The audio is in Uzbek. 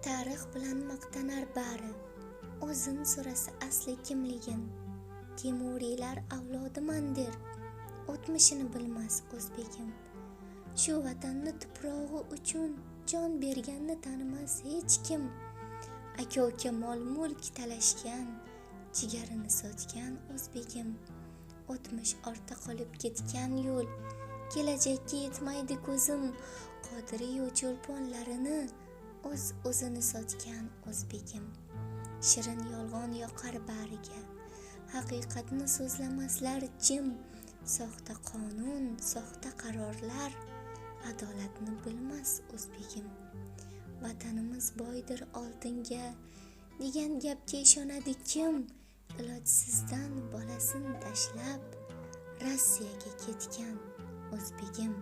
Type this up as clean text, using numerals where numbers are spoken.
Tarix bilan maqtanar bari, o'zin so'rasa asli kimligin. Temuriylar avlodiman der, o'tmishini bilmas o'zbegim. Shu vatanni tuprog'i uchun jon berganni tanimas hech kim. Aka-uka mol-mulk talashgan, jigarini sotgan o'zbegim. O'tmish ortda qolib ketgan yo'l, kelajakka yetmaydi ko'zim. Qodiriy cho'lponlarini o'zini sotgan o'zbegim. Shirin yolg'on yoqar bariga, haqiqatni so'zlamaslar jim. Soxta qonun, soxta qarorlar, adolatni bilmas o'zbegim. Vatanimiz boydir oltinga degan gapga ishonadi kim? Ilojsizdan bolasin tashlab Rossiyaga ketgan o'zbegim.